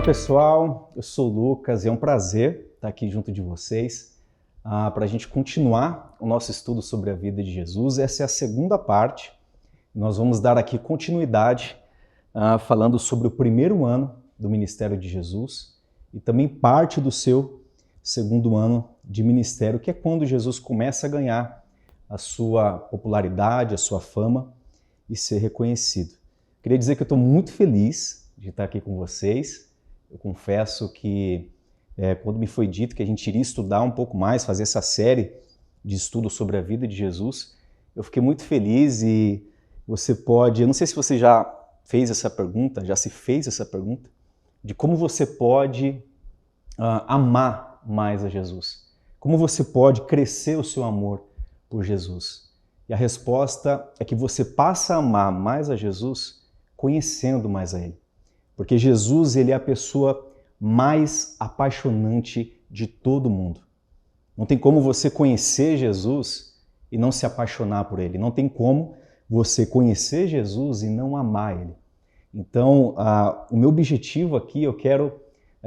pessoal, eu sou o Lucas e é um prazer estar aqui junto de vocês para a gente continuar o nosso estudo sobre a vida de Jesus. Essa é a segunda parte. Nós vamos dar aqui continuidade falando sobre o primeiro ano do ministério de Jesus e também parte do seu segundo ano de ministério, que é quando Jesus começa a ganhar a sua popularidade, a sua fama e ser reconhecido. Queria dizer que eu estou muito feliz de estar aqui com vocês. Eu confesso que quando me foi dito que a gente iria estudar um pouco mais, fazer essa série de estudo sobre a vida de Jesus, eu fiquei muito feliz e você pode, eu não sei se você já fez essa pergunta, já se fez essa pergunta, de como você pode amar mais a Jesus. Como você pode crescer o seu amor por Jesus. E a resposta é que você passa a amar mais a Jesus conhecendo mais a Ele. Porque Jesus, ele é a pessoa mais apaixonante de todo mundo. Não tem como você conhecer Jesus e não se apaixonar por Ele. Não tem como você conhecer Jesus e não amar Ele. Então, o meu objetivo aqui, eu quero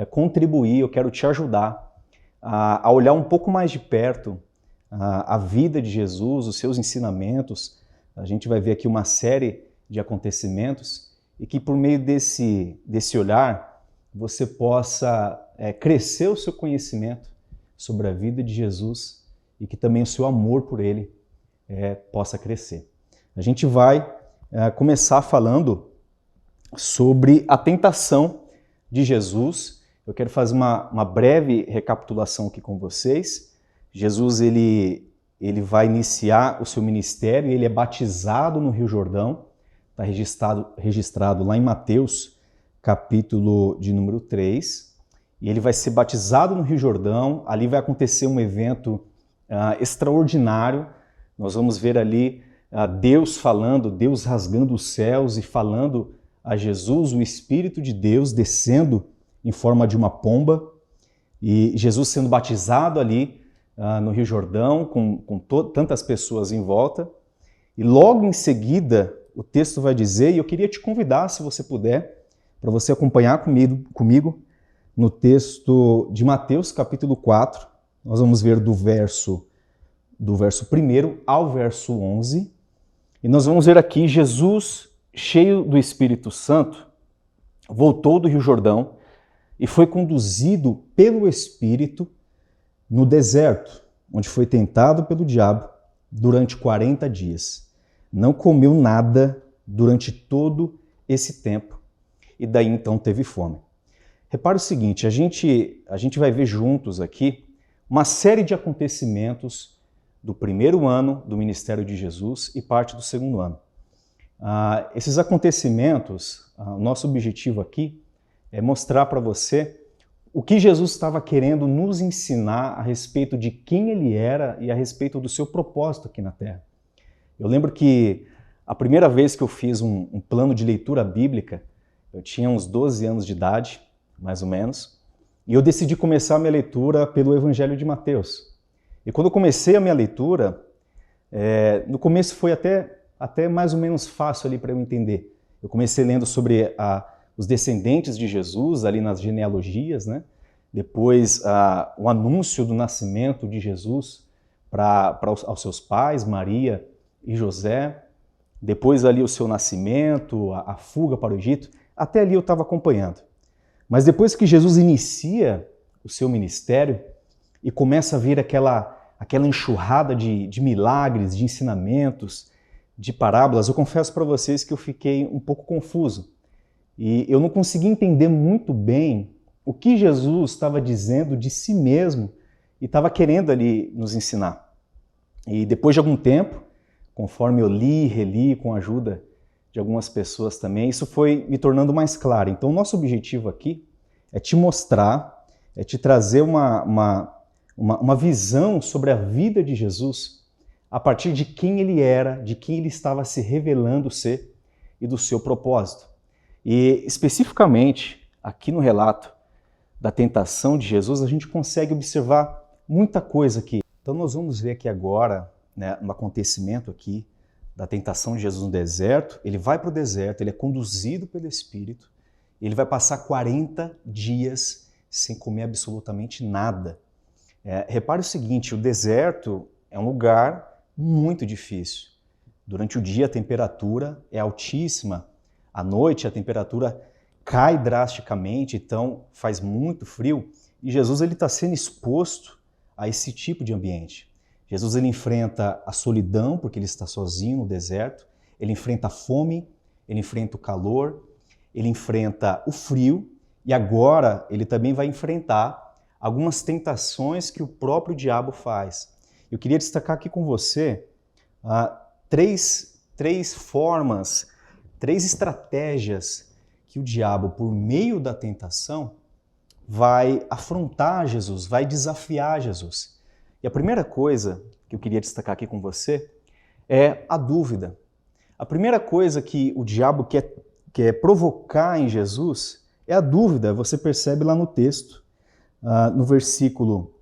contribuir, eu quero te ajudar a olhar um pouco mais de perto a vida de Jesus, os seus ensinamentos. A gente vai ver aqui uma série de acontecimentos e que por meio desse olhar você possa crescer o seu conhecimento sobre a vida de Jesus e que também o seu amor por Ele possa crescer. A gente vai começar falando sobre a tentação de Jesus. Eu quero fazer uma breve recapitulação aqui com vocês. Jesus ele vai iniciar o seu ministério, ele é batizado no Rio Jordão, está registrado lá em Mateus, capítulo de número 3, e ele vai ser batizado no Rio Jordão. Ali vai acontecer um evento extraordinário. Nós vamos ver ali Deus falando, Deus rasgando os céus e falando a Jesus, o Espírito de Deus descendo em forma de uma pomba, e Jesus sendo batizado ali no Rio Jordão, com tantas pessoas em volta. E logo em seguida, o texto vai dizer, e eu queria te convidar, se você puder, para você acompanhar comigo no texto de Mateus, capítulo 4. Nós vamos ver do verso 1 ao verso 11. E nós vamos ver aqui Jesus, cheio do Espírito Santo, voltou do Rio Jordão e foi conduzido pelo Espírito no deserto, onde foi tentado pelo diabo durante 40 dias. Não comeu nada durante todo esse tempo e daí então teve fome. Repare o seguinte, a gente vai ver juntos aqui uma série de acontecimentos do primeiro ano do ministério de Jesus e parte do segundo ano. Esses acontecimentos, o nosso objetivo aqui é mostrar para você o que Jesus estava querendo nos ensinar a respeito de quem Ele era e a respeito do seu propósito aqui na Terra. Eu lembro que a primeira vez que eu fiz um plano de leitura bíblica, eu tinha uns 12 anos de idade, mais ou menos, e eu decidi começar a minha leitura pelo Evangelho de Mateus. E quando eu comecei a minha leitura, no começo foi até mais ou menos fácil ali para eu entender. Eu comecei lendo sobre os descendentes de Jesus, ali nas genealogias, né? Depois o anúncio do nascimento de Jesus aos seus pais, Maria e José, depois ali o seu nascimento, a fuga para o Egito, até ali eu estava acompanhando. Mas depois que Jesus inicia o seu ministério e começa a vir aquela enxurrada de milagres, de ensinamentos, de parábolas, eu confesso para vocês que eu fiquei um pouco confuso. E eu não consegui entender muito bem o que Jesus estava dizendo de si mesmo e estava querendo ali nos ensinar. E depois de algum tempo, conforme eu li e reli com a ajuda de algumas pessoas também, isso foi me tornando mais claro. Então, o nosso objetivo aqui é te mostrar, é te trazer uma visão sobre a vida de Jesus a partir de quem Ele era, de quem Ele estava se revelando ser e do seu propósito. E especificamente aqui no relato da tentação de Jesus, a gente consegue observar muita coisa aqui. Então nós vamos ver aqui agora, né, no acontecimento aqui da tentação de Jesus no deserto. Ele vai para o deserto, ele é conduzido pelo Espírito Ele vai passar 40 dias sem comer absolutamente nada. Repare o seguinte, o deserto é um lugar muito difícil. Durante o dia a temperatura é altíssima, à noite a temperatura cai drasticamente, então faz muito frio. E Jesus está sendo exposto a esse tipo de ambiente. Jesus ele enfrenta a solidão, porque ele está sozinho no deserto, ele enfrenta a fome, ele enfrenta o calor, ele enfrenta o frio e agora ele também vai enfrentar algumas tentações que o próprio diabo faz. Eu queria destacar aqui com você três formas, três estratégias que o diabo, por meio da tentação, vai afrontar Jesus, vai desafiar Jesus. E a primeira coisa que eu queria destacar aqui com você é a dúvida. A primeira coisa que o diabo quer provocar em Jesus é a dúvida. Você percebe lá no texto, no versículo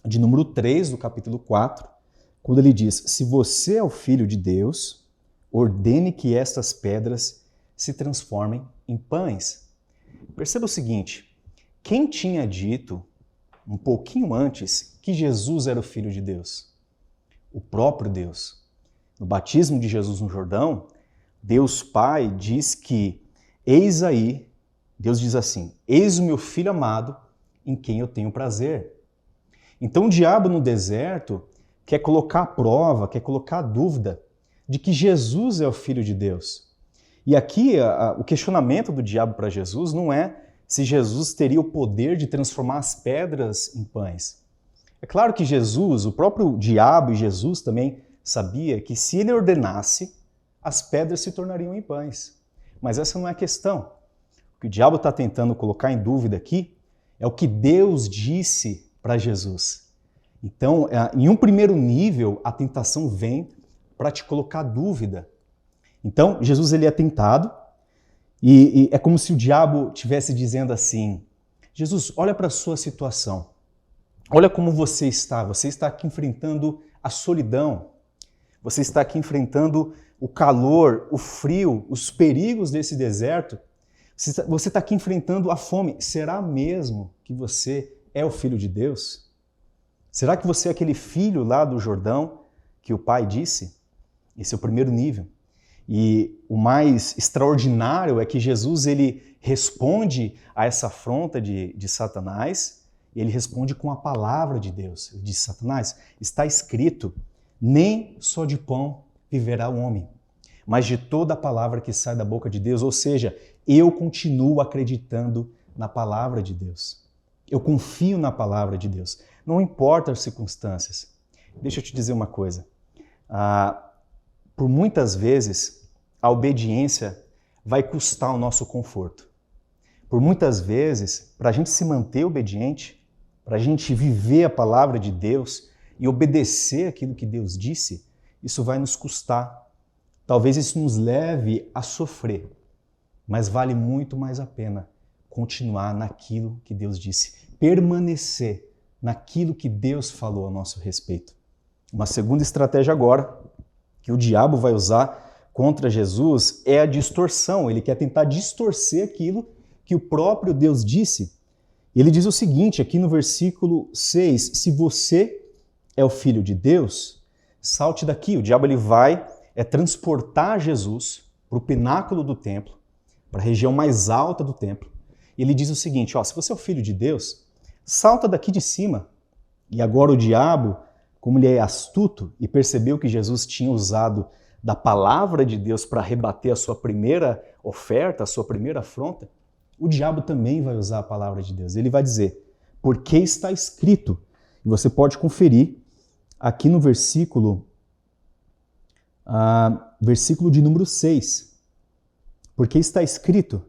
de número 3 do capítulo 4, quando ele diz: se você é o Filho de Deus, ordene que estas pedras se transformem em pães. Perceba o seguinte, quem tinha dito um pouquinho antes que Jesus era o Filho de Deus? O próprio Deus. No batismo de Jesus no Jordão, Deus Pai diz que, eis aí, Deus diz assim, eis o meu Filho amado em quem eu tenho prazer. Então o diabo no deserto quer colocar a prova, quer colocar a dúvida de que Jesus é o Filho de Deus. E aqui o questionamento do diabo para Jesus não é se Jesus teria o poder de transformar as pedras em pães. É claro que Jesus, o próprio diabo e Jesus também sabia que se ele ordenasse, as pedras se tornariam em pães. Mas essa não é a questão. O que o diabo está tentando colocar em dúvida aqui é o que Deus disse para Jesus. Então, em um primeiro nível, a tentação vem para te colocar dúvida. Então, Jesus ele é tentado e é como se o diabo estivesse dizendo assim, Jesus, olha para a sua situação. Olha como você está aqui enfrentando a solidão, você está aqui enfrentando o calor, o frio, os perigos desse deserto, você está aqui enfrentando a fome. Será mesmo que você é o Filho de Deus? Será que você é aquele filho lá do Jordão que o pai disse? Esse é o primeiro nível. E o mais extraordinário é que Jesus ele responde a essa afronta de Satanás, e ele responde com a palavra de Deus. Ele diz, Satanás, está escrito, nem só de pão viverá o homem, mas de toda a palavra que sai da boca de Deus. Ou seja, eu continuo acreditando na palavra de Deus. Eu confio na palavra de Deus. Não importa as circunstâncias. Deixa eu te dizer uma coisa. Por muitas vezes, a obediência vai custar o nosso conforto. Por muitas vezes, para a gente se manter obediente, para a gente viver a palavra de Deus e obedecer aquilo que Deus disse, isso vai nos custar. Talvez isso nos leve a sofrer, mas vale muito mais a pena continuar naquilo que Deus disse, permanecer naquilo que Deus falou a nosso respeito. Uma segunda estratégia agora, que o diabo vai usar contra Jesus, é a distorção. Ele quer tentar distorcer aquilo que o próprio Deus disse. Ele diz o seguinte, aqui no versículo 6, se você é o Filho de Deus, salte daqui. O diabo ele vai transportar Jesus para o pináculo do templo, para a região mais alta do templo. E ele diz o seguinte, se você é o Filho de Deus, salta daqui de cima. E agora o diabo, como ele é astuto e percebeu que Jesus tinha usado da palavra de Deus para rebater a sua primeira oferta, a sua primeira afronta, o diabo também vai usar a palavra de Deus. Ele vai dizer, porque está escrito. E você pode conferir aqui no versículo de número 6. Porque está escrito,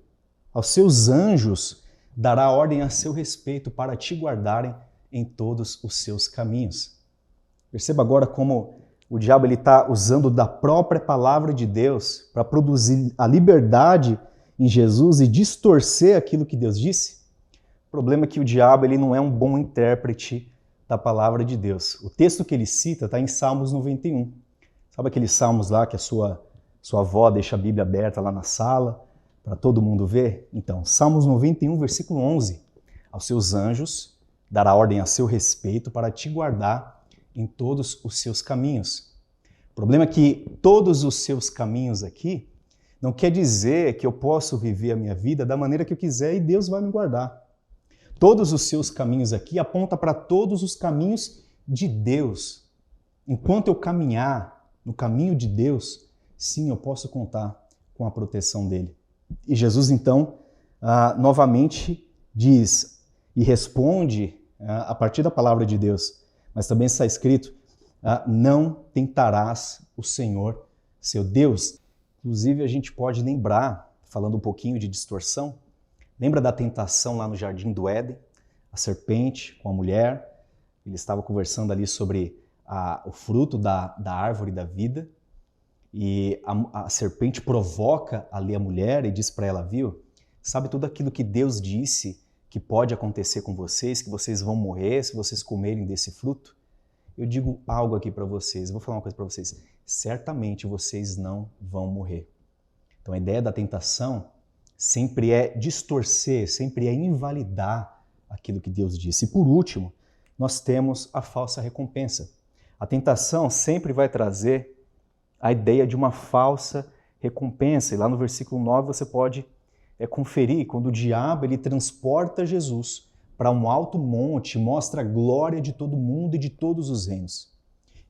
aos seus anjos dará ordem a seu respeito para te guardarem em todos os seus caminhos. Perceba agora como o diabo está usando da própria palavra de Deus para produzir a liberdade em Jesus e distorcer aquilo que Deus disse. O problema é que o diabo ele não é um bom intérprete da palavra de Deus. O texto que ele cita está em Salmos 91. Sabe aqueles salmos lá que a sua avó deixa a Bíblia aberta lá na sala Para todo mundo ver? Então, Salmos 91, versículo 11. Aos seus anjos dará ordem a seu respeito para te guardar em todos os seus caminhos. O problema é que todos os seus caminhos aqui não quer dizer que eu posso viver a minha vida da maneira que eu quiser e Deus vai me guardar. Todos os seus caminhos aqui aponta para todos os caminhos de Deus. Enquanto eu caminhar no caminho de Deus, sim, eu posso contar com a proteção dele. E Jesus, então, novamente diz e responde a partir da palavra de Deus, mas também está escrito, não tentarás o Senhor, seu Deus. Inclusive, a gente pode lembrar, falando um pouquinho de distorção, lembra da tentação lá no Jardim do Éden? A serpente com a mulher, ele estava conversando ali sobre o fruto da árvore da vida, e a serpente provoca ali a mulher e diz para ela, viu, sabe tudo aquilo que Deus disse que pode acontecer com vocês, que vocês vão morrer se vocês comerem desse fruto? Eu digo algo aqui para vocês, eu vou falar uma coisa para vocês, certamente vocês não vão morrer. Então a ideia da tentação sempre é distorcer, sempre é invalidar aquilo que Deus disse. E por último, nós temos a falsa recompensa. A tentação sempre vai trazer a ideia de uma falsa recompensa. E lá no versículo 9 você pode conferir, quando o diabo ele transporta Jesus para um alto monte, mostra a glória de todo mundo e de todos os reinos.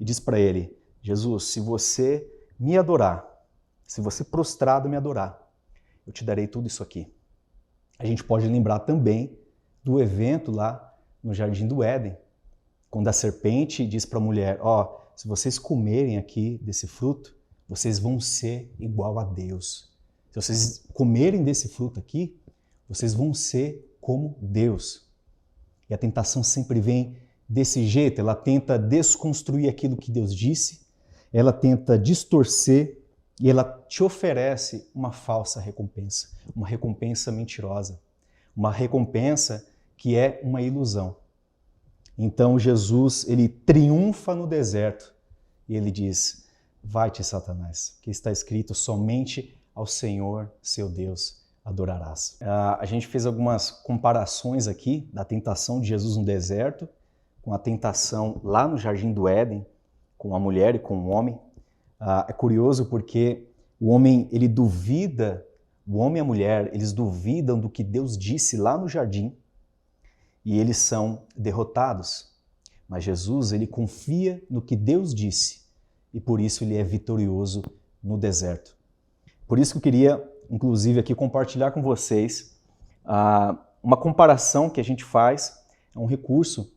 E diz para ele, Jesus, se você me adorar, se você prostrado me adorar, eu te darei tudo isso aqui. A gente pode lembrar também do evento lá no Jardim do Éden, quando a serpente diz para a mulher, se vocês comerem aqui desse fruto, vocês vão ser igual a Deus. Se vocês comerem desse fruto aqui, vocês vão ser como Deus. E a tentação sempre vem desse jeito, ela tenta desconstruir aquilo que Deus disse, ela tenta distorcer e ela te oferece uma falsa recompensa, uma recompensa mentirosa, uma recompensa que é uma ilusão. Então Jesus, ele triunfa no deserto e ele diz, vai-te, Satanás, que está escrito, somente ao Senhor, seu Deus, adorarás. A gente fez algumas comparações aqui da tentação de Jesus no deserto com a tentação lá no Jardim do Éden, com a mulher e com o homem. É curioso porque o homem, ele duvida, o homem e a mulher, eles duvidam do que Deus disse lá no jardim e eles são derrotados. Mas Jesus, ele confia no que Deus disse e por isso ele é vitorioso no deserto. Por isso que eu queria, inclusive, aqui compartilhar com vocês uma comparação que a gente faz, é um recurso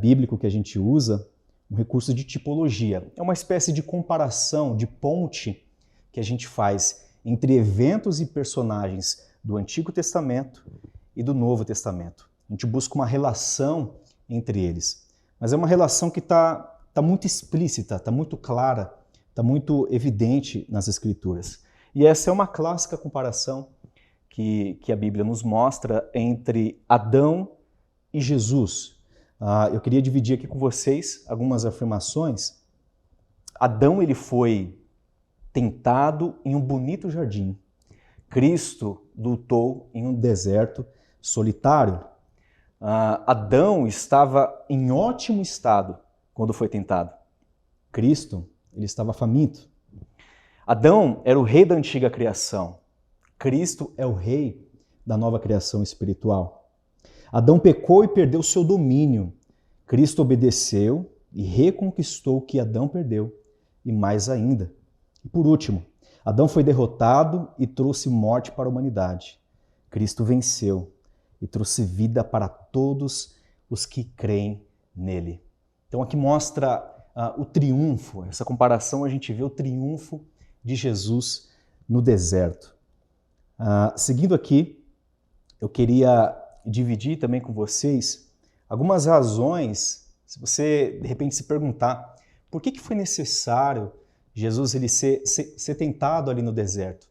bíblico que a gente usa, um recurso de tipologia. É uma espécie de comparação, de ponte que a gente faz entre eventos e personagens do Antigo Testamento e do Novo Testamento. A gente busca uma relação entre eles. Mas é uma relação que está muito explícita, está muito clara, está muito evidente nas Escrituras. E essa é uma clássica comparação que a Bíblia nos mostra entre Adão e Jesus. Eu queria dividir aqui com vocês algumas afirmações. Adão, ele foi tentado em um bonito jardim. Cristo lutou em um deserto solitário. Adão estava em ótimo estado quando foi tentado. Cristo, ele estava faminto. Adão era o rei da antiga criação. Cristo é o rei da nova criação espiritual. Adão pecou e perdeu seu domínio. Cristo obedeceu e reconquistou o que Adão perdeu, e mais ainda. E por último, Adão foi derrotado e trouxe morte para a humanidade. Cristo venceu e trouxe vida para todos os que creem nele. Então aqui mostra o triunfo, essa comparação a gente vê o triunfo de Jesus no deserto. Seguindo aqui, eu queria dividir também com vocês algumas razões, se você de repente se perguntar, por que foi necessário Jesus ele ser tentado ali no deserto?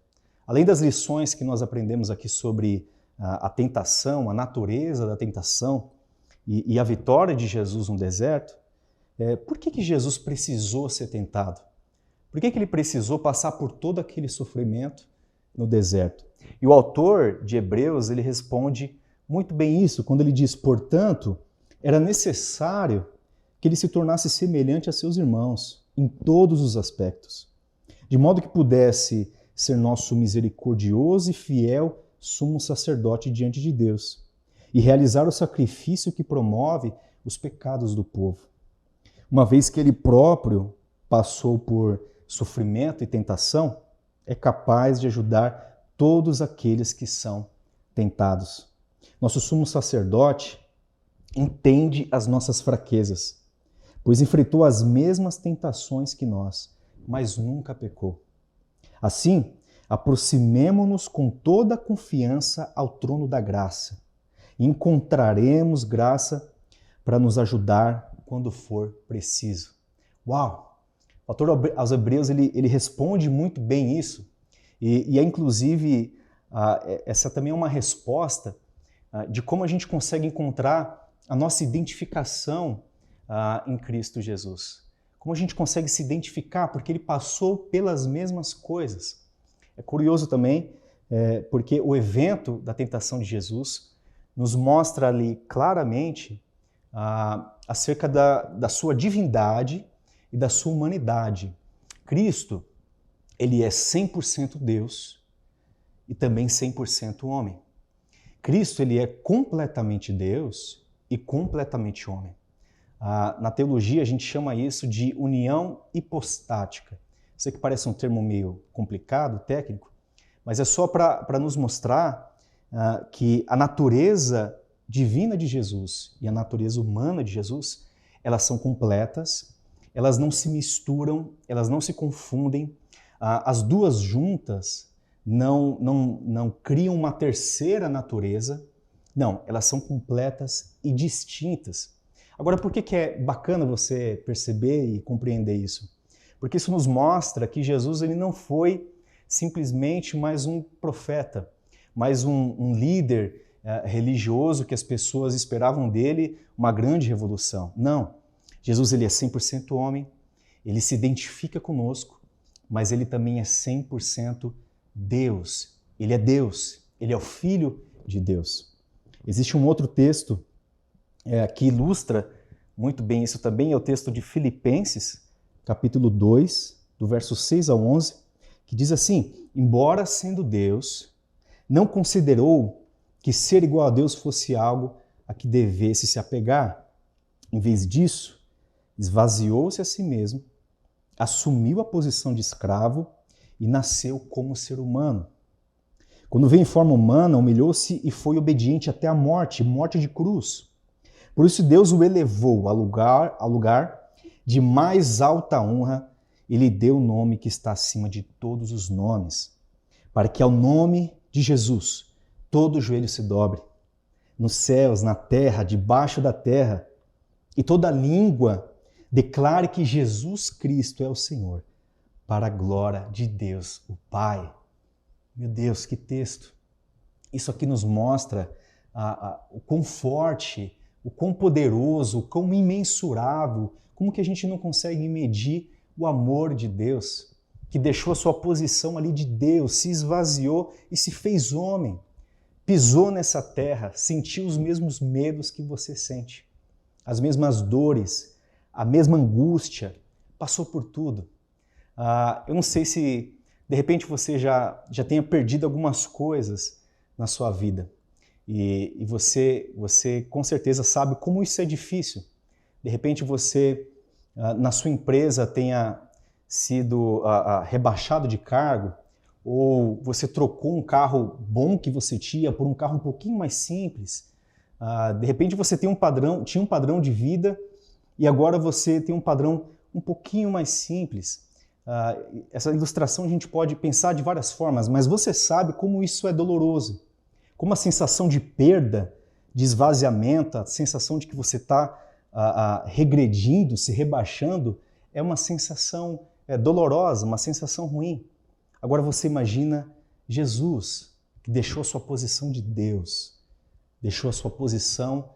Além das lições que nós aprendemos aqui sobre a tentação, a natureza da tentação e a vitória de Jesus no deserto, por que Jesus precisou ser tentado? Por que ele precisou passar por todo aquele sofrimento no deserto. E o autor de Hebreus, ele responde muito bem isso, quando ele diz, portanto, era necessário que ele se tornasse semelhante a seus irmãos em todos os aspectos, de modo que pudesse ser nosso misericordioso e fiel sumo sacerdote diante de Deus e realizar o sacrifício que promove os pecados do povo. Uma vez que ele próprio passou por sofrimento e tentação, é capaz de ajudar todos aqueles que são tentados. Nosso sumo sacerdote entende as nossas fraquezas, pois enfrentou as mesmas tentações que nós, mas nunca pecou. Assim, aproximemo-nos com toda a confiança ao trono da graça e encontraremos graça para nos ajudar quando for preciso. Uau! O autor aos Hebreus ele responde muito bem isso e é inclusive essa também é uma resposta de como a gente consegue encontrar a nossa identificação em Cristo Jesus. Como a gente consegue se identificar, porque ele passou pelas mesmas coisas. É curioso também, porque o evento da tentação de Jesus nos mostra ali claramente acerca da sua divindade e da sua humanidade. Cristo, ele é 100% Deus e também 100% homem. Cristo, ele é completamente Deus e completamente homem. Na teologia, a gente chama isso de união hipostática. Sei que parece um termo meio complicado, técnico, mas é só para nos mostrar que a natureza divina de Jesus e a natureza humana de Jesus, elas são completas, elas não se misturam, elas não se confundem, as duas juntas não criam uma terceira natureza, não, elas são completas e distintas. Agora, por que é bacana você perceber e compreender isso? Porque isso nos mostra que Jesus ele não foi simplesmente mais um profeta, mais um líder religioso que as pessoas esperavam dele uma grande revolução. Não. Jesus ele é 100% homem, ele se identifica conosco, mas ele também é 100% Deus. Ele é Deus, ele é o Filho de Deus. Existe um outro texto que ilustra muito bem isso também, é o texto de Filipenses, capítulo 2, do verso 6 ao 11, que diz assim, embora sendo Deus, não considerou que ser igual a Deus fosse algo a que devesse se apegar. Em vez disso, esvaziou-se a si mesmo, assumiu a posição de escravo e nasceu como ser humano. Quando veio em forma humana, humilhou-se e foi obediente até a morte, morte de cruz. Por isso Deus o elevou ao lugar de mais alta honra e lhe deu o nome que está acima de todos os nomes, para que ao nome de Jesus todo joelho se dobre, nos céus, na terra, debaixo da terra, e toda língua declare que Jesus Cristo é o Senhor, para a glória de Deus, o Pai. Meu Deus, que texto! Isso aqui nos mostra o quão forte, o quão poderoso, o quão imensurável, como que a gente não consegue medir o amor de Deus, que deixou a sua posição ali de Deus, se esvaziou e se fez homem, pisou nessa terra, sentiu os mesmos medos que você sente, as mesmas dores, a mesma angústia, passou por tudo. Eu não sei se de repente você já tenha perdido algumas coisas na sua vida e você com certeza sabe como isso é difícil. De repente você na sua empresa tenha sido rebaixado de cargo ou você trocou um carro bom que você tinha por um carro um pouquinho mais simples. De repente você tinha um padrão de vida e agora você tem um padrão um pouquinho mais simples. Essa ilustração a gente pode pensar de várias formas, mas você sabe como isso é doloroso. Como a sensação de perda, de esvaziamento, a sensação de que você está regredindo, se rebaixando, é uma sensação dolorosa, uma sensação ruim. Agora você imagina Jesus, que deixou a sua posição de Deus, deixou a sua posição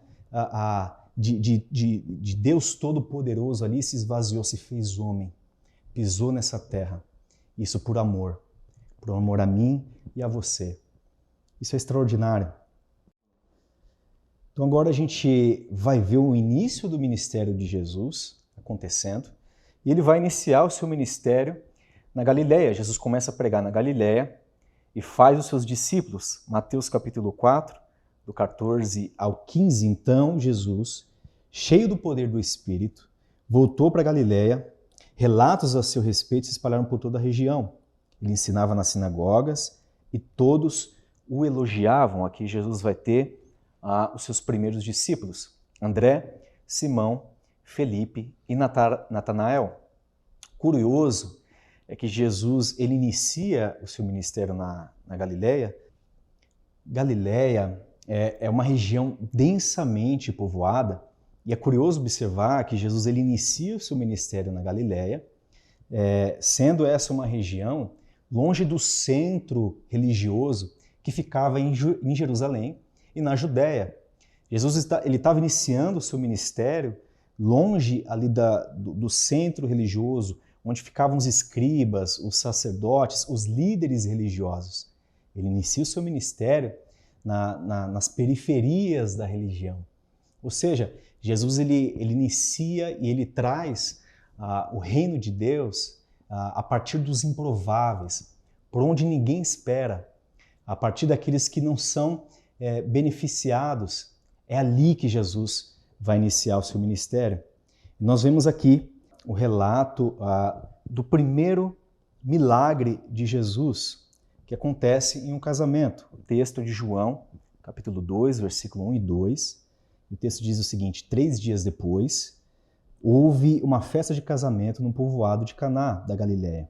de Deus Todo-Poderoso ali, se esvaziou, se fez homem, pisou nessa terra. Isso por amor a mim, e a você. Isso é extraordinário. Então agora a gente vai ver o início do ministério de Jesus acontecendo, e ele vai iniciar o seu ministério na Galileia. Jesus começa a pregar na Galileia e faz os seus discípulos. Mateus capítulo 4, do 14 ao 15, então Jesus, cheio do poder do Espírito, voltou para a Galileia. Relatos a seu respeito se espalharam por toda a região. Ele ensinava nas sinagogas e todos o elogiavam. Aqui Jesus vai ter os seus primeiros discípulos, André, Simão, Felipe e Natanael. Curioso é que Jesus ele inicia o seu ministério na Galileia. Galileia é uma região densamente povoada, e é curioso observar que Jesus ele inicia o seu ministério na Galileia, sendo essa uma região longe do centro religioso que ficava em Jerusalém e na Judéia. Jesus ele estava iniciando o seu ministério longe ali do centro religioso, onde ficavam os escribas, os sacerdotes, os líderes religiosos. Ele inicia o seu ministério nas periferias da religião. Ou seja, Jesus ele inicia e ele traz o reino de Deus a partir dos improváveis, por onde ninguém espera, a partir daqueles que não são beneficiados. É ali que Jesus vai iniciar o seu ministério. Nós vemos aqui o relato do primeiro milagre de Jesus, que acontece em um casamento. O texto de João, capítulo 2, versículo 1 e 2. O texto diz o seguinte: 3 dias depois, houve uma festa de casamento no povoado de Caná, da Galiléia.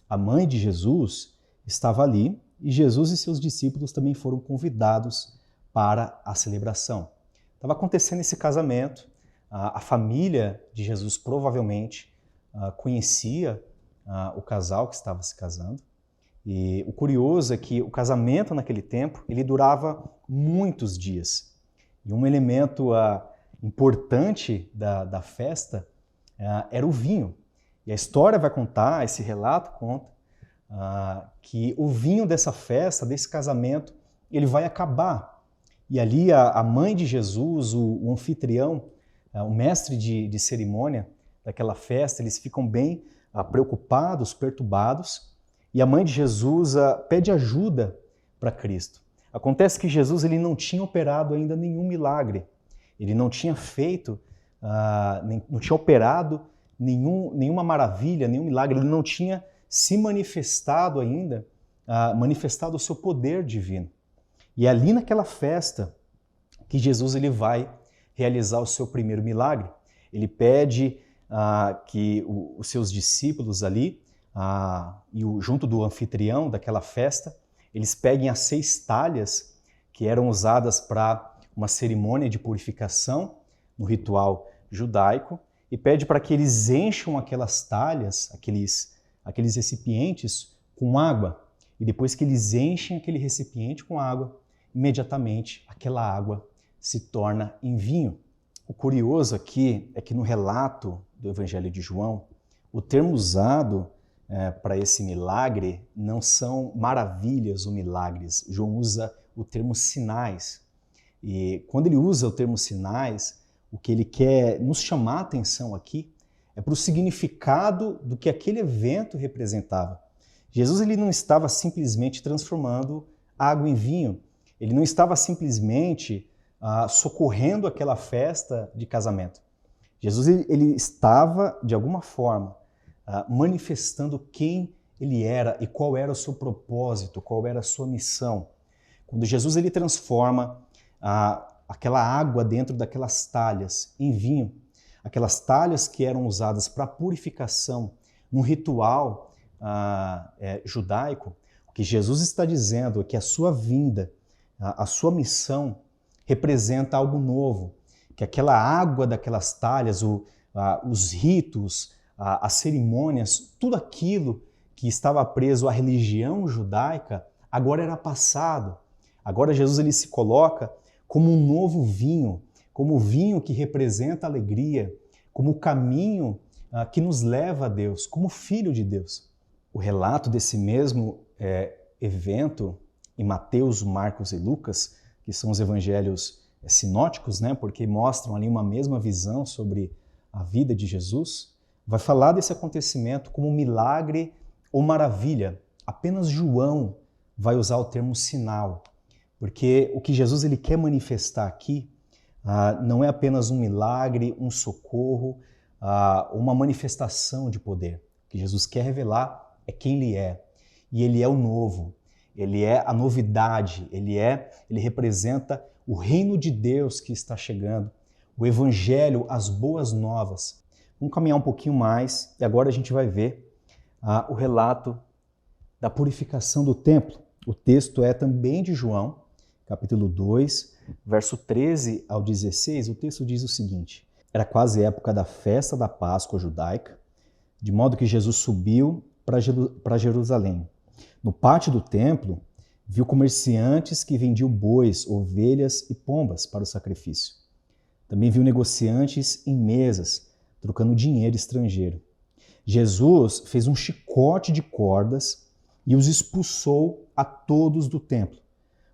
A mãe de Jesus estava ali e Jesus e seus discípulos também foram convidados para a celebração. Estava acontecendo esse casamento, a família de Jesus provavelmente conhecia o casal que estava se casando. E o curioso é que o casamento naquele tempo ele durava muitos dias. E um elemento importante da festa era o vinho. E a história vai contar, esse relato conta, que o vinho dessa festa, desse casamento, ele vai acabar. E ali a mãe de Jesus, o anfitrião, o mestre de cerimônia daquela festa, eles ficam bem preocupados, perturbados, e a mãe de Jesus pede ajuda para Cristo. Acontece que Jesus ele não tinha operado ainda nenhum milagre, ele não tinha feito, não tinha operado nenhuma maravilha, nenhum milagre, ele não tinha se manifestado ainda, manifestado o seu poder divino. E é ali naquela festa que Jesus ele vai realizar o seu primeiro milagre. Ele pede que os seus discípulos ali, junto do anfitrião daquela festa, eles peguem as 6 talhas que eram usadas para uma cerimônia de purificação no ritual judaico, e pede para que eles encham aquelas talhas, aqueles recipientes com água. E depois que eles enchem aquele recipiente com água, imediatamente aquela água se torna em vinho. O curioso aqui é que no relato do Evangelho de João, o termo usado para esse milagre não são maravilhas ou milagres. João usa o termo sinais. E quando ele usa o termo sinais, o que ele quer nos chamar a atenção aqui é para o significado do que aquele evento representava. Jesus ele não estava simplesmente transformando água em vinho, ele não estava simplesmente socorrendo aquela festa de casamento. Jesus ele estava, de alguma forma, manifestando quem ele era e qual era o seu propósito, qual era a sua missão. Quando Jesus ele transforma aquela água dentro daquelas talhas em vinho, aquelas talhas que eram usadas para purificação, num ritual judaico, o que Jesus está dizendo é que a sua vinda, a sua missão representa algo novo, que aquela água daquelas talhas, os ritos, as cerimônias, tudo aquilo que estava preso à religião judaica, agora era passado. Agora Jesus ele se coloca como um novo vinho, como o vinho que representa a alegria, como o caminho que nos leva a Deus, como filho de Deus. O relato desse mesmo evento em Mateus, Marcos e Lucas, que são os evangelhos sinóticos, né, porque mostram ali uma mesma visão sobre a vida de Jesus, vai falar desse acontecimento como milagre ou maravilha. Apenas João vai usar o termo sinal, porque o que Jesus ele quer manifestar aqui não é apenas um milagre, um socorro, uma manifestação de poder. O que Jesus quer revelar é quem Ele é. E Ele é o novo, Ele é a novidade, Ele representa o reino de Deus que está chegando, o Evangelho, as boas novas. Vamos caminhar um pouquinho mais e agora a gente vai ver o relato da purificação do templo. O texto é também de João, capítulo 2, verso 13 ao 16, o texto diz o seguinte: era quase época da festa da Páscoa judaica, de modo que Jesus subiu para Jerusalém. No pátio do templo, viu comerciantes que vendiam bois, ovelhas e pombas para o sacrifício. Também viu negociantes em mesas, trocando dinheiro estrangeiro. Jesus fez um chicote de cordas e os expulsou a todos do templo.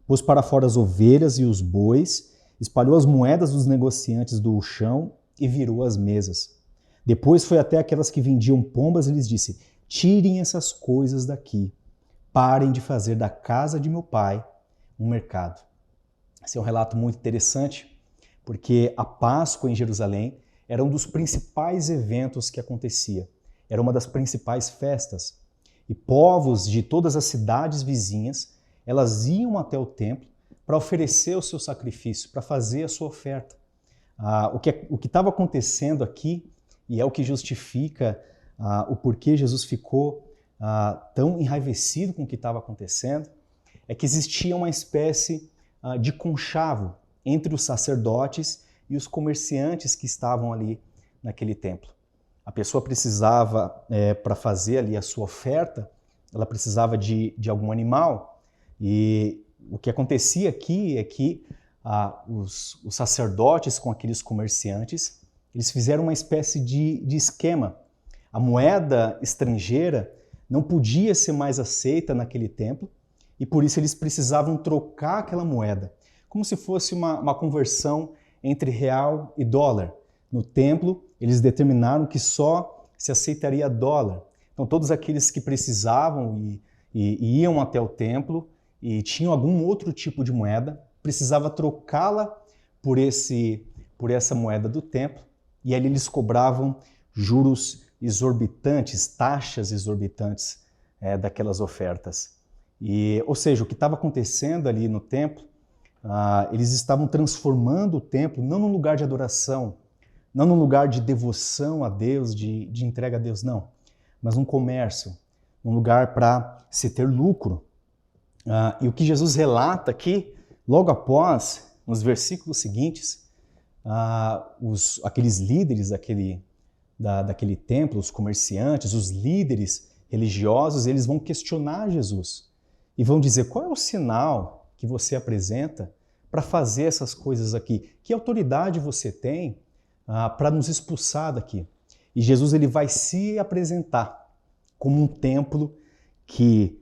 Pôs para fora as ovelhas e os bois, espalhou as moedas dos negociantes do chão e virou as mesas. Depois foi até aquelas que vendiam pombas e lhes disse: tirem essas coisas daqui, parem de fazer da casa de meu pai um mercado. Esse é um relato muito interessante, porque a Páscoa em Jerusalém era um dos principais eventos que acontecia. Era uma das principais festas. E povos de todas as cidades vizinhas, elas iam até o templo para oferecer o seu sacrifício, para fazer a sua oferta. O que estava acontecendo aqui, e é o que justifica o porquê Jesus ficou tão enraivecido com o que estava acontecendo, é que existia uma espécie de conchavo entre os sacerdotes e os comerciantes que estavam ali naquele templo. A pessoa precisava, para fazer ali a sua oferta, ela precisava de algum animal, e o que acontecia aqui é que os sacerdotes com aqueles comerciantes, eles fizeram uma espécie de esquema. A moeda estrangeira não podia ser mais aceita naquele templo, e por isso eles precisavam trocar aquela moeda, como se fosse uma conversão entre real e dólar. No templo, eles determinaram que só se aceitaria dólar. Então, todos aqueles que precisavam e iam até o templo e tinham algum outro tipo de moeda, precisava trocá-la por essa moeda do templo, e ali eles cobravam juros exorbitantes, taxas exorbitantes daquelas ofertas. Ou seja, o que estava acontecendo ali no templo, eles estavam transformando o templo não num lugar de adoração, não num lugar de devoção a Deus, de entrega a Deus, não, mas um comércio, um lugar para se ter lucro. E o que Jesus relata aqui, logo após, nos versículos seguintes, aqueles líderes daquele templo, os comerciantes, os líderes religiosos, eles vão questionar Jesus e vão dizer: qual é o sinal que você apresenta para fazer essas coisas aqui? Que autoridade você tem para nos expulsar daqui? E Jesus ele vai se apresentar como um templo que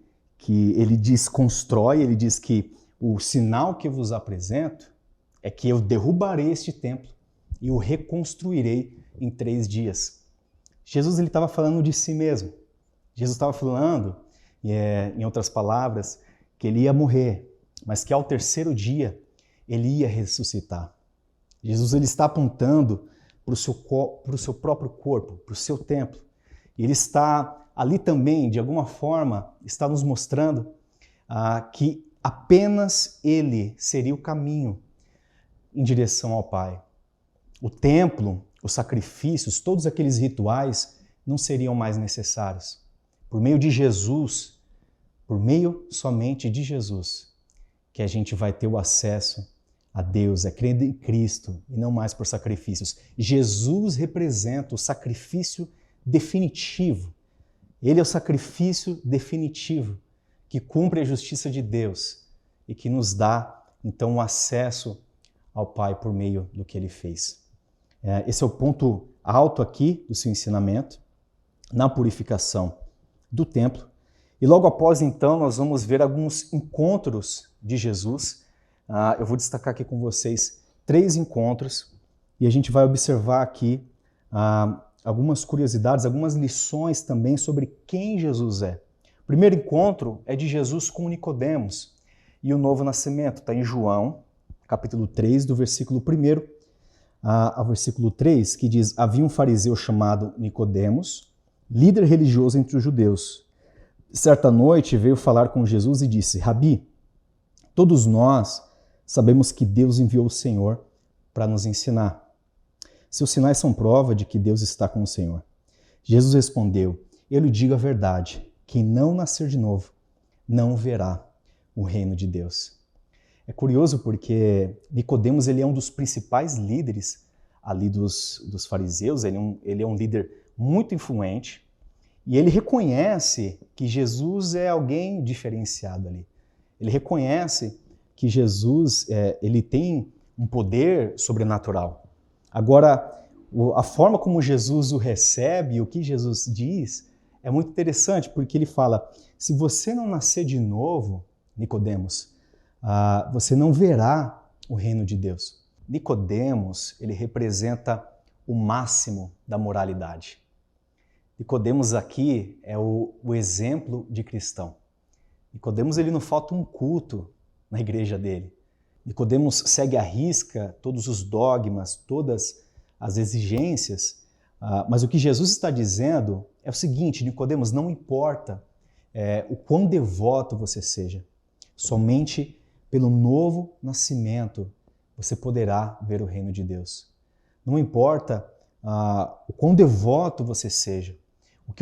ele desconstrói, ele diz que o sinal que eu vos apresento é que eu derrubarei este templo e o reconstruirei em 3 dias. Jesus ele estava falando de si mesmo. Jesus estava falando, em outras palavras, que ele ia morrer, mas que ao 3º dia ele ia ressuscitar. Jesus ele está apontando para o seu próprio corpo, para o seu templo. E ele está ali também, de alguma forma, está nos mostrando que apenas ele seria o caminho em direção ao Pai. O templo, os sacrifícios, todos aqueles rituais não seriam mais necessários. Por meio de Jesus, por meio somente de Jesus, que a gente vai ter o acesso a Deus, crendo em Cristo e não mais por sacrifícios. Jesus representa o sacrifício definitivo. Ele é o sacrifício definitivo que cumpre a justiça de Deus e que nos dá, então, o acesso ao Pai por meio do que Ele fez. Esse é o ponto alto aqui do seu ensinamento, na purificação do templo. E logo após, então, nós vamos ver alguns encontros de Jesus. Eu vou destacar aqui com vocês 3 encontros e a gente vai observar aqui algumas curiosidades, algumas lições também sobre quem Jesus é. O primeiro encontro é de Jesus com Nicodemos e o novo nascimento. Está em João, capítulo 3, do versículo 1 ao versículo 3, que diz: havia um fariseu chamado Nicodemos, líder religioso entre os judeus. Certa noite veio falar com Jesus e disse: Rabi, todos nós sabemos que Deus enviou o Senhor para nos ensinar. Seus sinais são prova de que Deus está com o Senhor. Jesus respondeu: eu lhe digo a verdade, quem não nascer de novo não verá o reino de Deus. É curioso porque Nicodemos ele é um dos principais líderes ali dos fariseus, ele é um líder muito influente, e ele reconhece que Jesus é alguém diferenciado ali. Ele reconhece que Jesus ele tem um poder sobrenatural. Agora, a forma como Jesus o recebe, o que Jesus diz, é muito interessante, porque ele fala: se você não nascer de novo, Nicodemos, você não verá o reino de Deus. Nicodemos, ele representa o máximo da moralidade. Nicodemos aqui é o exemplo de cristão. Nicodemos, ele não falta um culto na igreja dele. Nicodemos segue à risca todos os dogmas, todas as exigências, mas o que Jesus está dizendo é o seguinte: Nicodemos, não importa o quão devoto você seja, somente pelo novo nascimento você poderá ver o reino de Deus. Não importa o quão devoto você seja. O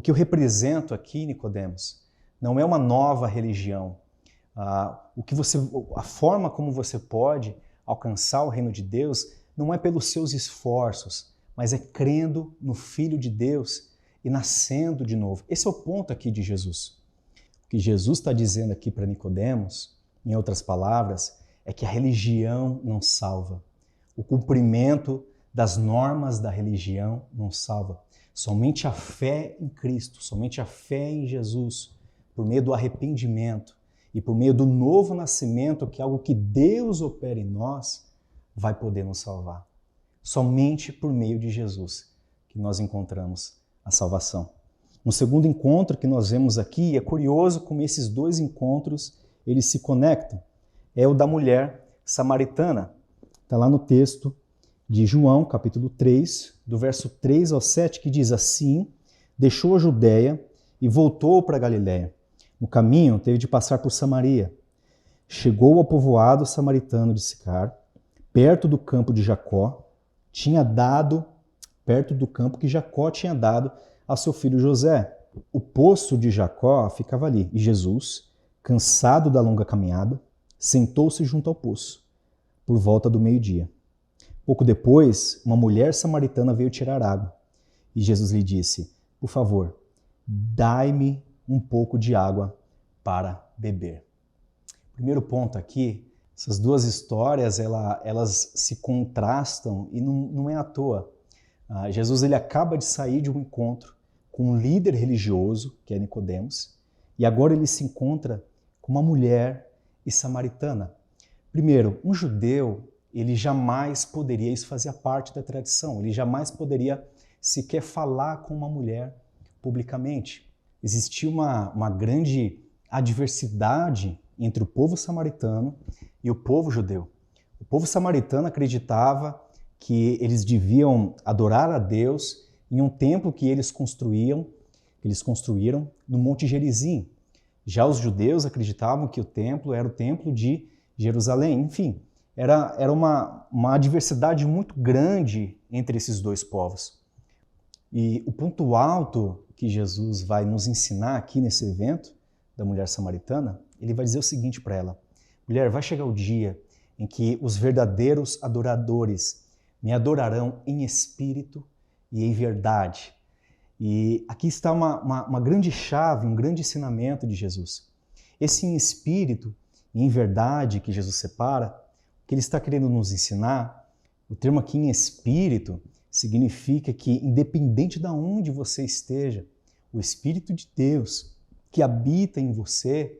que eu represento aqui, Nicodemos, não é uma nova religião. A forma como você pode alcançar o reino de Deus não é pelos seus esforços, mas é crendo no Filho de Deus e nascendo de novo. Esse é o ponto aqui de Jesus. O que Jesus está dizendo aqui para Nicodemos, em outras palavras, é que a religião não salva. O cumprimento das normas da religião não salva. Somente a fé em Cristo, somente a fé em Jesus, por meio do arrependimento e por meio do novo nascimento, que é algo que Deus opera em nós, vai poder nos salvar. Somente por meio de Jesus que nós encontramos a salvação. No segundo encontro que nós vemos aqui, é curioso como esses 2 encontros eles se conectam. É o da mulher samaritana. Está lá no texto de João, capítulo 3, do verso 3 ao 7, que diz assim: deixou a Judéia e voltou para a Galiléia. No caminho, teve de passar por Samaria. Chegou ao povoado samaritano de Sicar, perto do campo que Jacó tinha dado a seu filho José. O poço de Jacó ficava ali, e Jesus, cansado da longa caminhada, sentou-se junto ao poço, por volta do meio-dia. Pouco depois, uma mulher samaritana veio tirar água, e Jesus lhe disse: por favor, dai-me um pouco de água para beber. Primeiro ponto aqui, essas 2 histórias, elas se contrastam e não é à toa. Jesus ele acaba de sair de um encontro com um líder religioso, que é Nicodemos, e agora ele se encontra com uma mulher samaritana. Primeiro, um judeu, ele jamais poderia, isso fazia parte da tradição, ele jamais poderia sequer falar com uma mulher publicamente. Existia uma grande adversidade entre o povo samaritano e o povo judeu. O povo samaritano acreditava que eles deviam adorar a Deus em um templo que eles construíram no Monte Gerizim. Já os judeus acreditavam que o templo era o templo de Jerusalém. Enfim, era uma diversidade muito grande entre esses 2 povos. E o ponto alto que Jesus vai nos ensinar aqui nesse evento da mulher samaritana, ele vai dizer o seguinte para ela: mulher, vai chegar o dia em que os verdadeiros adoradores me adorarão em espírito e em verdade. E aqui está uma grande chave, um grande ensinamento de Jesus. Esse em espírito e em verdade que Jesus separa, o que ele está querendo nos ensinar, o termo aqui em espírito significa que independente de onde você esteja, o Espírito de Deus, que habita em você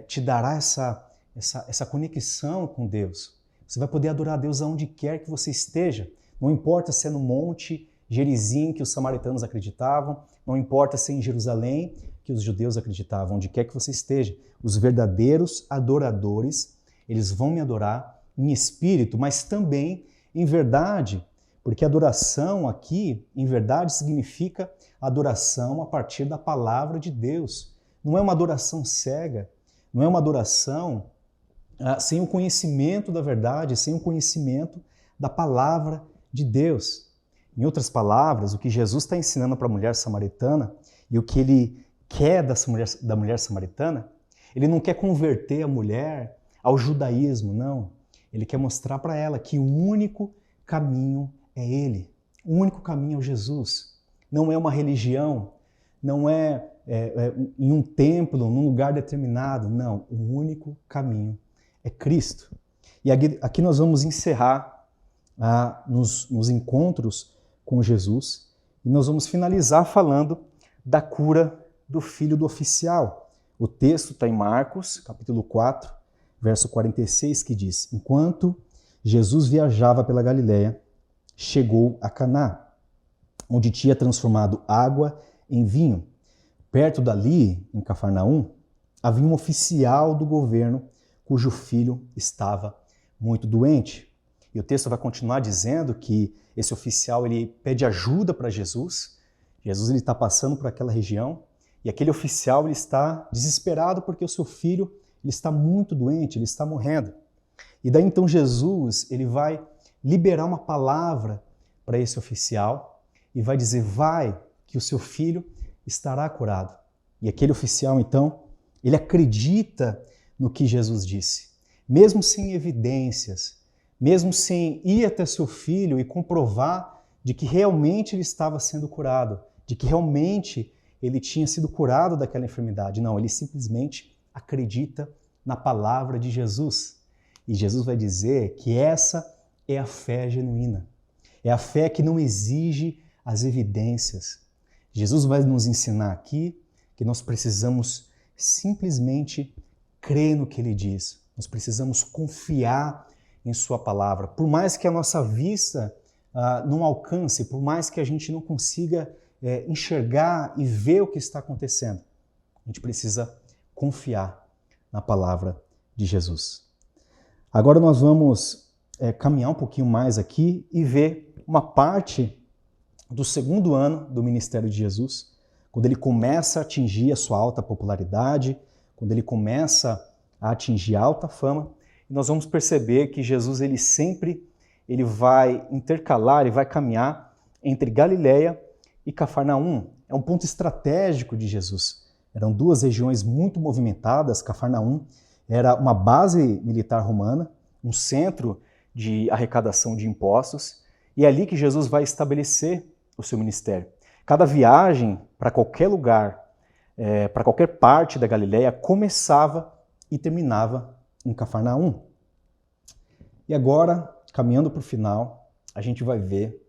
te dará essa conexão com Deus. Você vai poder adorar a Deus aonde quer que você esteja. Não importa se é no Monte Gerizim, que os samaritanos acreditavam, não importa se é em Jerusalém, que os judeus acreditavam, onde quer que você esteja. Os verdadeiros adoradores, eles vão me adorar em espírito, mas também em verdade, porque adoração aqui, em verdade, significa adoração a partir da palavra de Deus. Não é uma adoração cega, não é uma adoração sem o conhecimento da verdade, sem o conhecimento da palavra de Deus. Em outras palavras, o que Jesus está ensinando para a mulher samaritana e o que ele quer da mulher samaritana, ele não quer converter a mulher ao judaísmo, não. Ele quer mostrar para ela que o único caminho é ele. O único caminho é o Jesus. Não é uma religião, não é em um templo, num lugar determinado. Não, o único caminho é Cristo. E aqui nós vamos encerrar nos encontros com Jesus e nós vamos finalizar falando da cura do filho do oficial. O texto está em Marcos, capítulo 4, verso 46, que diz: enquanto Jesus viajava pela Galiléia, chegou a Caná, onde tinha transformado água em vinho. Perto dali, em Cafarnaum, havia um oficial do governo cujo filho estava muito doente. E o texto vai continuar dizendo que esse oficial ele pede ajuda para Jesus. Jesus está passando por aquela região e aquele oficial ele está desesperado porque o seu filho ele está muito doente, ele está morrendo. E daí então Jesus ele vai liberar uma palavra para esse oficial e vai dizer: vai, que o seu filho estará curado. E aquele oficial então, ele acredita no que Jesus disse, mesmo sem evidências, mesmo sem ir até seu filho e comprovar de que realmente ele estava sendo curado, de que realmente ele tinha sido curado daquela enfermidade. Não, ele simplesmente acredita na palavra de Jesus. E Jesus vai dizer que essa é a fé genuína. É a fé que não exige as evidências. Jesus vai nos ensinar aqui que nós precisamos simplesmente crer no que ele diz. Nós precisamos confiar em sua palavra. Por mais que a nossa vista não alcance, por mais que a gente não consiga enxergar e ver o que está acontecendo, a gente precisa confiar na palavra de Jesus. Agora nós vamos caminhar um pouquinho mais aqui e ver uma parte do segundo ano do ministério de Jesus, quando ele começa a atingir a sua alta popularidade, quando ele começa a atingir alta fama. E nós vamos perceber que Jesus ele vai intercalar, ele vai caminhar entre Galiléia e Cafarnaum. É um ponto estratégico de Jesus. Eram duas regiões muito movimentadas. Cafarnaum era uma base militar romana, um centro de arrecadação de impostos, e é ali que Jesus vai estabelecer o seu ministério. Cada viagem para qualquer lugar, para qualquer parte da Galiléia, começava e terminava em Cafarnaum. E agora, caminhando para o final, a gente vai ver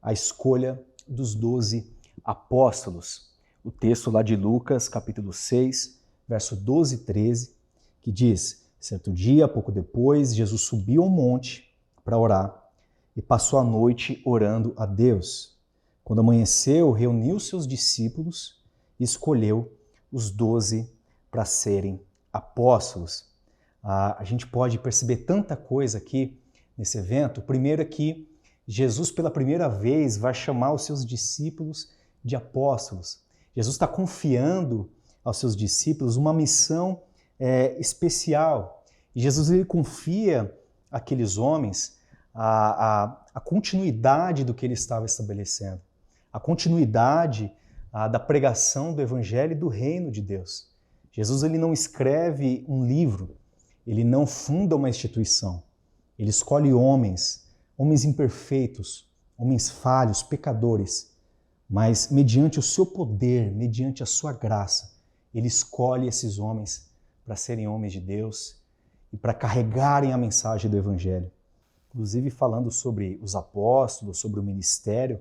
a escolha dos 12 apóstolos. O texto lá de Lucas, capítulo 6, verso 12 e 13, que diz: certo dia, pouco depois, Jesus subiu ao monte para orar e passou a noite orando a Deus. Quando amanheceu, reuniu seus discípulos e escolheu os 12 para serem apóstolos. A gente pode perceber tanta coisa aqui nesse evento. Primeiro é que Jesus, pela primeira vez, vai chamar os seus discípulos de apóstolos. Jesus está confiando aos seus discípulos uma missão especial. E Jesus ele confia àqueles homens a continuidade do que ele estava estabelecendo, a continuidade da pregação do Evangelho e do Reino de Deus. Jesus ele não escreve um livro, ele não funda uma instituição. Ele escolhe homens imperfeitos, homens falhos, pecadores, mas mediante o seu poder, mediante a sua graça, ele escolhe esses homens para serem homens de Deus e para carregarem a mensagem do Evangelho. Inclusive falando sobre os apóstolos, sobre o ministério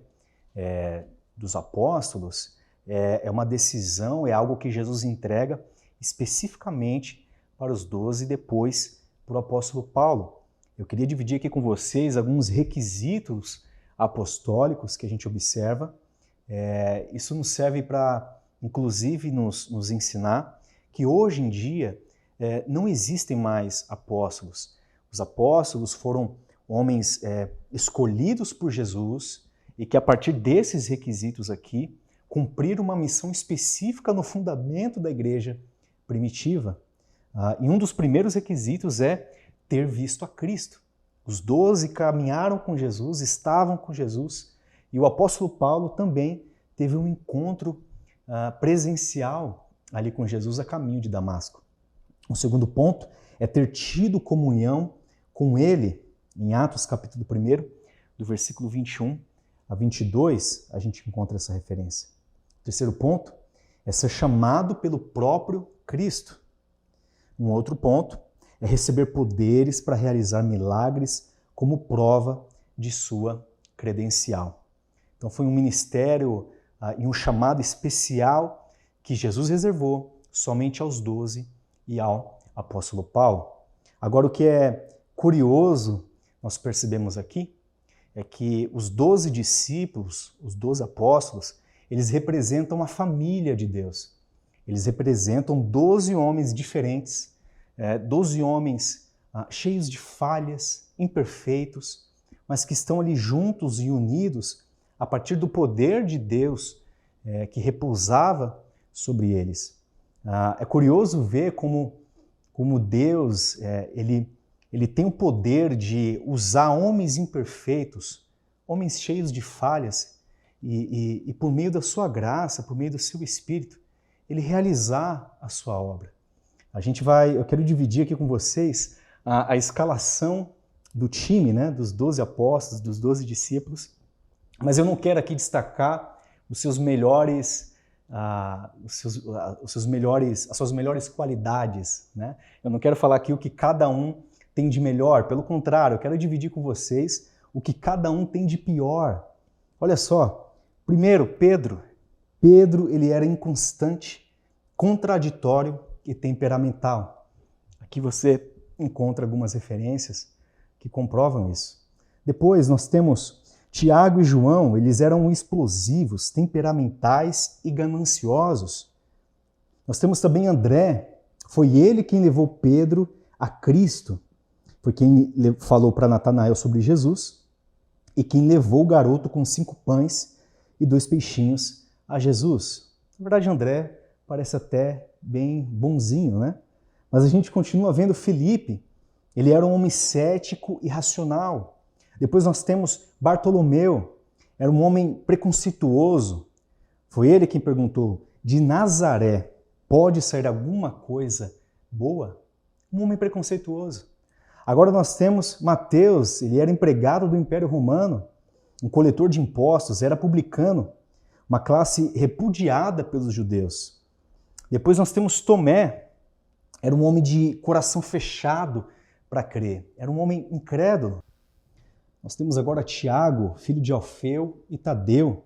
dos apóstolos, é uma decisão, é algo que Jesus entrega especificamente para os 12 e depois para o apóstolo Paulo. Eu queria dividir aqui com vocês alguns requisitos apostólicos que a gente observa. Isso nos serve para, inclusive, nos ensinar que hoje em dia não existem mais apóstolos. Os apóstolos foram homens escolhidos por Jesus e que, a partir desses requisitos aqui, cumpriram uma missão específica no fundamento da igreja primitiva. E um dos primeiros requisitos é ter visto a Cristo. Os 12 caminharam com Jesus, estavam com Jesus, e o apóstolo Paulo também teve um encontro presencial ali com Jesus a caminho de Damasco. O segundo ponto é ter tido comunhão com ele. Em Atos capítulo 1, do versículo 21 a 22, a gente encontra essa referência. O terceiro ponto é ser chamado pelo próprio Cristo. Um outro ponto é receber poderes para realizar milagres como prova de sua credencial. Então foi um ministério e um chamado especial que Jesus reservou somente aos 12 e ao apóstolo Paulo. Agora, o que é curioso, nós percebemos aqui, é que os 12 discípulos, os 12 apóstolos, eles representam a família de Deus. Eles representam 12 homens diferentes, 12 homens cheios de falhas, imperfeitos, mas que estão ali juntos e unidos a partir do poder de Deus que repousava sobre eles. É curioso ver como Deus ele tem o poder de usar homens imperfeitos, homens cheios de falhas, e por meio da sua graça, por meio do seu Espírito, ele realizar a sua obra. Eu quero dividir aqui com vocês a escalação do time, né, dos 12 apóstolos, dos 12 discípulos, mas eu não quero aqui destacar as suas melhores qualidades, né? Eu não quero falar aqui o que cada um tem de melhor, pelo contrário, eu quero dividir com vocês o que cada um tem de pior. Olha só, primeiro, Pedro. Pedro, ele era inconstante, contraditório e temperamental. Aqui você encontra algumas referências que comprovam isso. Depois nós temos Tiago e João, eles eram explosivos, temperamentais e gananciosos. Nós temos também André, foi ele quem levou Pedro a Cristo, foi quem falou para Natanael sobre Jesus e quem levou o garoto com 5 pães e 2 peixinhos a Jesus. Na verdade, André parece até bem bonzinho, né? Mas a gente continua vendo Felipe, ele era um homem cético e racional. Depois nós temos Bartolomeu, era um homem preconceituoso. Foi ele quem perguntou, de Nazaré pode sair alguma coisa boa? Um homem preconceituoso. Agora nós temos Mateus, ele era empregado do Império Romano, um coletor de impostos, era publicano, uma classe repudiada pelos judeus. Depois nós temos Tomé, era um homem de coração fechado para crer, era um homem incrédulo. Nós temos agora Tiago, filho de Alfeu, e Tadeu.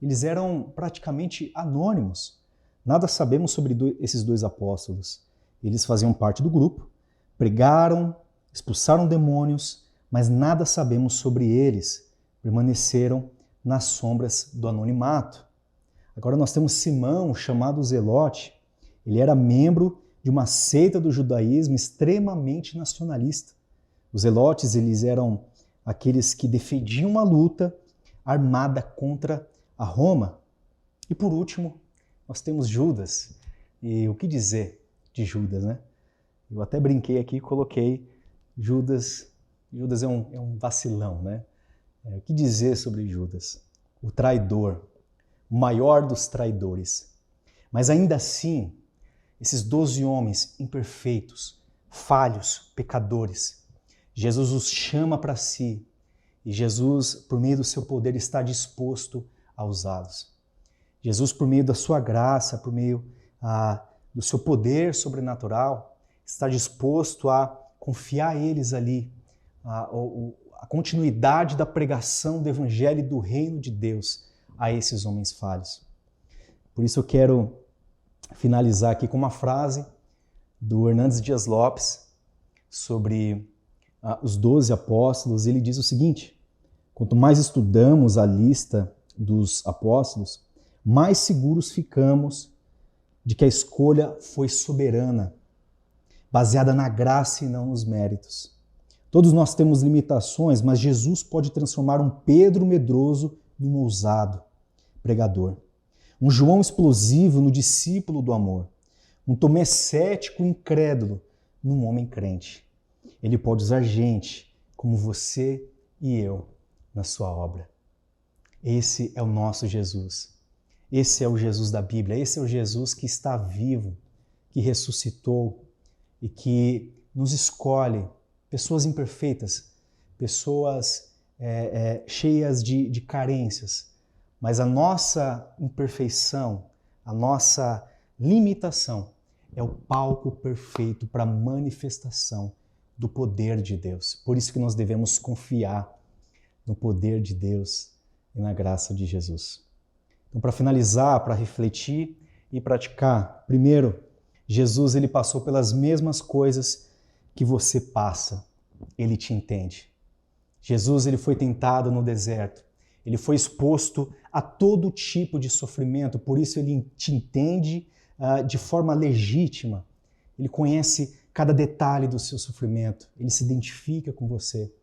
Eles eram praticamente anônimos. Nada sabemos sobre esses 2 apóstolos. Eles faziam parte do grupo, pregaram, expulsaram demônios, mas nada sabemos sobre eles. Permaneceram nas sombras do anonimato. Agora nós temos Simão, chamado Zelote. Ele era membro de uma seita do judaísmo extremamente nacionalista. Os zelotes, eles eram aqueles que defendiam uma luta armada contra a Roma. E por último, nós temos Judas. E o que dizer de Judas, né? Eu até brinquei aqui e coloquei Judas é um vacilão, né? O que dizer sobre Judas? O traidor, o maior dos traidores. Mas ainda assim, esses 12 homens imperfeitos, falhos, pecadores, Jesus os chama para si e Jesus, por meio do seu poder, está disposto a usá-los. Jesus, por meio da sua graça, por meio do seu poder sobrenatural, está disposto a confiar a eles ali a continuidade da pregação do Evangelho e do Reino de Deus a esses homens falhos. Por isso eu quero finalizar aqui com uma frase do Hernandes Dias Lopes sobre os 12 apóstolos. Ele diz o seguinte: quanto mais estudamos a lista dos apóstolos, mais seguros ficamos de que a escolha foi soberana, baseada na graça e não nos méritos. Todos nós temos limitações, mas Jesus pode transformar um Pedro medroso num ousado pregador, um João explosivo no discípulo do amor, um Tomé cético e incrédulo num homem crente. Ele pode usar gente como você e eu na sua obra. Esse é o nosso Jesus. Esse é o Jesus da Bíblia. Esse é o Jesus que está vivo, que ressuscitou e que nos escolhe, pessoas imperfeitas, pessoas cheias de carências, mas a nossa imperfeição, a nossa limitação é o palco perfeito para a manifestação do poder de Deus. Por isso que nós devemos confiar no poder de Deus e na graça de Jesus. Então, para finalizar, para refletir e praticar, primeiro, Jesus ele passou pelas mesmas coisas que você passa. Ele te entende. Jesus ele foi tentado no deserto. Ele foi exposto a todo tipo de sofrimento, por isso ele te entende de forma legítima. Ele conhece cada detalhe do seu sofrimento. Ele se identifica com você.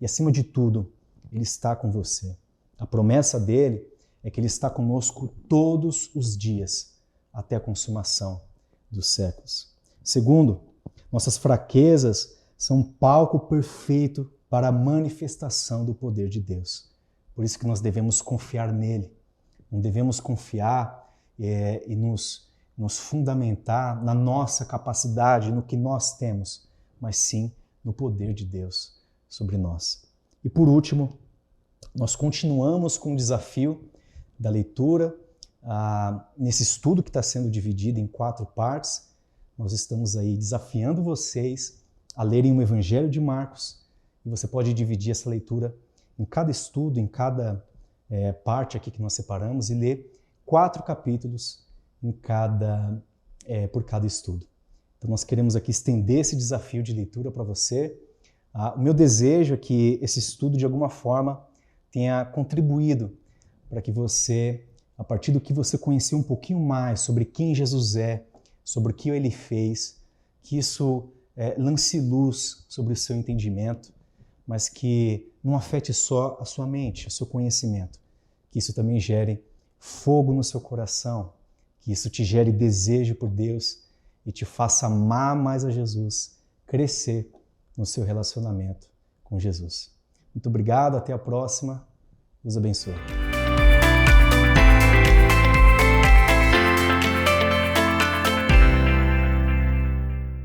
E, acima de tudo, ele está com você. A promessa dele é que ele está conosco todos os dias, até a consumação dos séculos. Segundo, nossas fraquezas são um palco perfeito para a manifestação do poder de Deus. Por isso que nós devemos confiar nele. Não devemos confiar e nos fundamentar na nossa capacidade, no que nós temos, mas sim no poder de Deus sobre nós. E por último, nós continuamos com o desafio da leitura, nesse estudo que está sendo dividido em 4 partes. Nós estamos aí desafiando vocês a lerem o Evangelho de Marcos, e você pode dividir essa leitura em cada estudo, em cada parte aqui que nós separamos, e ler 4 capítulos por cada estudo. Então nós queremos aqui estender esse desafio de leitura para você. O meu desejo é que esse estudo, de alguma forma, tenha contribuído para que você, a partir do que você conheceu um pouquinho mais sobre quem Jesus é, sobre o que ele fez, que isso lance luz sobre o seu entendimento, mas que não afete só a sua mente, o seu conhecimento, que isso também gere fogo no seu coração, que isso te gere desejo por Deus e te faça amar mais a Jesus, crescer no seu relacionamento com Jesus. Muito obrigado, até a próxima. Deus abençoe.